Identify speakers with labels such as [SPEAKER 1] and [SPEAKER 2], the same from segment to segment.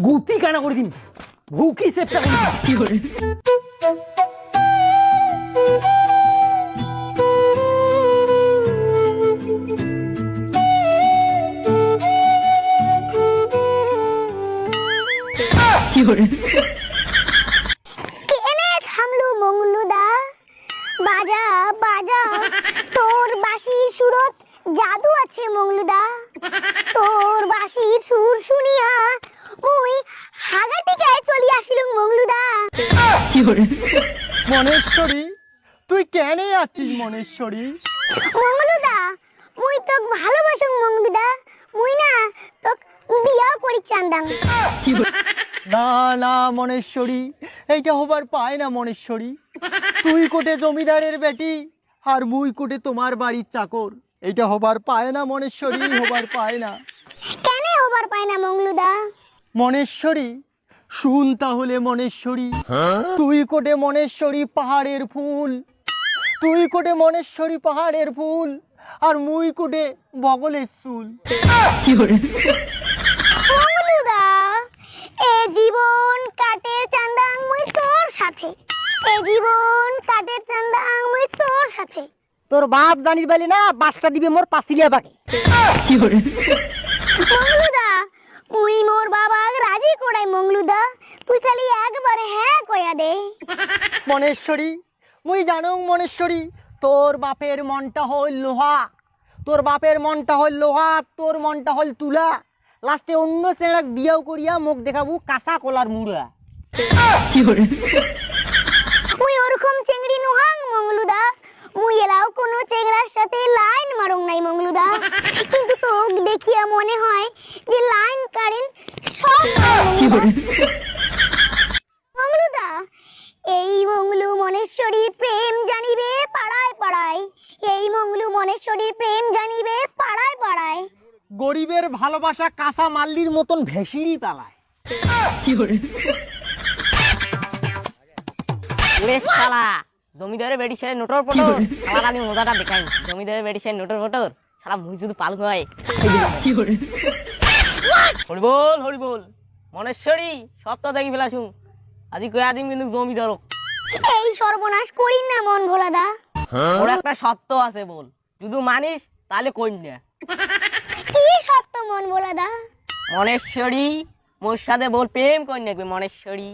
[SPEAKER 1] গুতি কানা করে দিন, ভুকি সেপটা করে দিন। কি করে কি করে
[SPEAKER 2] কেনে থামলু মঙ্গলুদা, বাজা বাজা তোর বাঁশির সুরত জাদু আছে মঙ্গলুদা। তোর বাঁশির সুর শুনিয়া মুই হাগাটিকায় চলি আসিলুম মঙ্গলুদা।
[SPEAKER 1] কি করে
[SPEAKER 3] মনেশ্বরী, তুই কেন আছিস মনেশ্বরী?
[SPEAKER 2] মঙ্গলুদা মুই তোক ভালোবাসুম মঙ্গলুদা, মুই না তোক বিয়াও করি চান্দাং।
[SPEAKER 1] কি করে
[SPEAKER 3] না না মনেশ্বরী, এইটা হবার পায় না মনেশ্বরী। তুই কোটে জমিদারের বেটি আর মুই কোটে তোমার বাড়ির চাকর, এইটা হবার পায় না মনেশ্বরী, হবার পায় না।
[SPEAKER 2] কেনে হবার পায় না মঙ্গলুদা?
[SPEAKER 3] মনেশ্বরী শুন তাহলে মনেশ্বরী, তুই কোটে মনেশ্বরী পাহাড়ের ফুল, তুই কোটে মনেশ্বরী পাহাড়ের ফুল আর মুই কোটে বগলের চুল।
[SPEAKER 1] কি করে
[SPEAKER 2] মঙ্গলুদা এ জীবন কাটের চান্দাং মুই তোর সাথে, এ জীবন কাটের চান্দাং মুই তোর সাথে।
[SPEAKER 3] তোর বাপ জানির বেলি না বাসটা দিবে মোর পাঁচিলিয়া বাকি।
[SPEAKER 1] কি করে
[SPEAKER 2] মঙ্গলুদা মুই মোর বাবাক রাজি করাই মঙ্গলুদা, তুই খালি একবার হ্যাঁ কয়া দে।
[SPEAKER 3] মনেশ্বরী মুই জানো মনেশ্বরী, তোর বাপের মনটা হল লোহা, তোর বাপের মনটা হল লোহা, তোর মনটা হল তুলা। লাস্টে অন্য চেড়াক বিয়াও করিয়া মুখ দেখাবো কাঁচা কলার মুড়া।
[SPEAKER 1] কি করে
[SPEAKER 2] মুই ওরকম চেংড়ি নুহাং মঙ্গলুদা, মুই এলাও কোনো চেংড়ার সাথে লাইন মারং নাই মঙ্গলুদা, কিন্তু তোক দেখিয়া মনে হয় যে লাইন কারেন সব
[SPEAKER 1] কি করে
[SPEAKER 2] মঙ্গলুদা। এই মঙ্গলু মনেশ্বরীর প্রেম জানিবে পাড়ায় পাড়ায়, এই মঙ্গলু মনেশ্বরীর প্রেম জানিবে পাড়ায় পাড়ায়।
[SPEAKER 3] গরিবের ভালোবাসা কাঁচা মাল্লির মতন ভেসিড়ি পালায়।
[SPEAKER 1] কি করে
[SPEAKER 4] ওরে শালা, জমিদারের বেটি ছেলে নোটর পটর, শালা আমি মজাটা দেখাই। জমিদারের বেটি ছেলে নোটর পটর, শালা মুই শুধু পাল হয়।
[SPEAKER 1] কি করে
[SPEAKER 4] হরি বল হরি বল। মনেশ্বরী সব তো দেখি ফেলাসু, আজি কয়া দিম কিন্তু জমিদার।
[SPEAKER 2] এই সর্বনাশ করি না মন ভোলাদা।
[SPEAKER 4] ওর একটা সত্য আছে বল, যদি মানিস তাহলে কন্যা।
[SPEAKER 2] কি সত্য মন ভোলাদা?
[SPEAKER 4] মনেশ্বরী মোর সাথে বল প্রেম কন্যা কই মনেশ্বরী।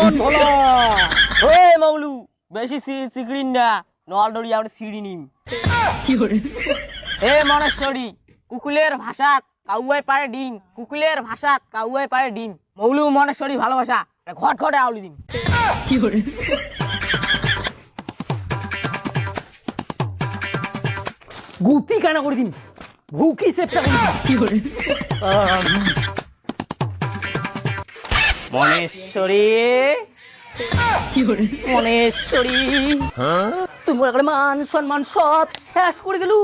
[SPEAKER 3] মন ভোলা
[SPEAKER 4] ওই মৌলু বেশি সিগড়িন না, নল ডরি আমরা সিঁড়ি নিম।
[SPEAKER 1] কি করে
[SPEAKER 4] এ মনেশ্বরী, কুকুলের ভাষাত কাউয়াই পারে ডিম, কুকুলের ভাষাত কাউয়াই পারে ডিম। মৌলু মনেশ্বরী ভালোবাসা ঘট ঘটে আউলি দিম।
[SPEAKER 1] কি করে গুতি কানা করে দিন, ভুকি সেপটা করে দিন। কি করে
[SPEAKER 4] মনেশ্বরী
[SPEAKER 1] কি করে
[SPEAKER 4] মনেশ্বরী, তুমি একটা মান সম্মান সব শেষ করে দিলু,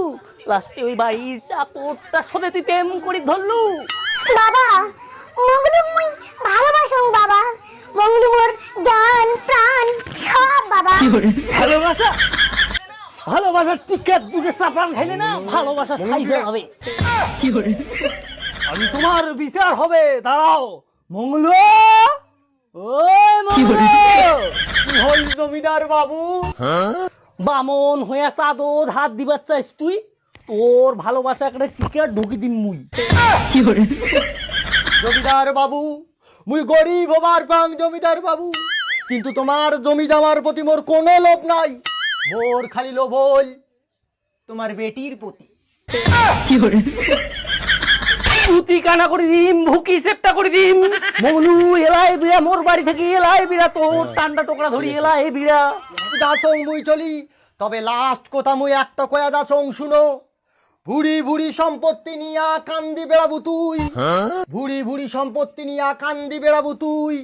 [SPEAKER 4] লাস্টে ওই বাড়ির চাপড়টার সাথে তুই প্রেম করে ধরলু।
[SPEAKER 2] বাবা মঙ্গলু মুই ভালোবাসং বাবা, মঙ্গলু মোর জান প্রাণ সব বাবা।
[SPEAKER 1] কি করে
[SPEAKER 4] ভালোবাসা, ভালোবাসার টিকেট দুটো চাপান খাইলে না ভালোবাসা সাইবে হবে।
[SPEAKER 1] কি করে
[SPEAKER 4] আমি তোমার বিচার হবে, দাঁড়াও। মঙ্গল ওই
[SPEAKER 1] কি করে
[SPEAKER 3] কি হল জমিদার বাবু?
[SPEAKER 4] বামন হইয়া চাঁদত হাত দিবার চাইস তুই, তোর ভালোবাসা একটা টিকেট ঢুকি দিন মুই।
[SPEAKER 1] কি করে
[SPEAKER 3] জমিদার বাবু মুই গরিব হবার পাং জমিদার বাবু, কিন্তু তোমার জমি জামার প্রতি মোর কোনো লোভ নাই, মোর খালি লোভ হল তোমার বেটির প্রতি।
[SPEAKER 1] কি করে
[SPEAKER 4] পুতি কানা করে দিম, ভুকি সেপটা করে দিম। মৌলু এলাই বিড়া মোর বাড়ি থেকে এলাই বিড়া, তোর টান্ডা টোকরা ধরি এলাই বিড়া।
[SPEAKER 3] যাচং মুই চলি, তবে লাস্ট কথা মুই একটা কয়া যাচং শুনো। ভুড়ি ভুড়ি সম্পত্তি নিয়া কান্দি বেড়াবু তুই, ভুড়ি ভুড়ি সম্পত্তি নিয়া কান্দি বেড়াবু তুই,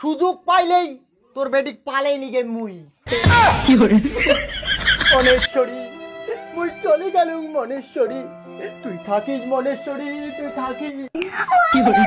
[SPEAKER 3] সুযোগ পাইলেই তোর বেটিক পালে নিগে মুই।
[SPEAKER 1] কি করে
[SPEAKER 3] মনেশ্বরী মুই চলে গেলুম মনেশ্বরী, তুই থাকিস মনেশ্বরী, তুই থাকিস।
[SPEAKER 1] কি করে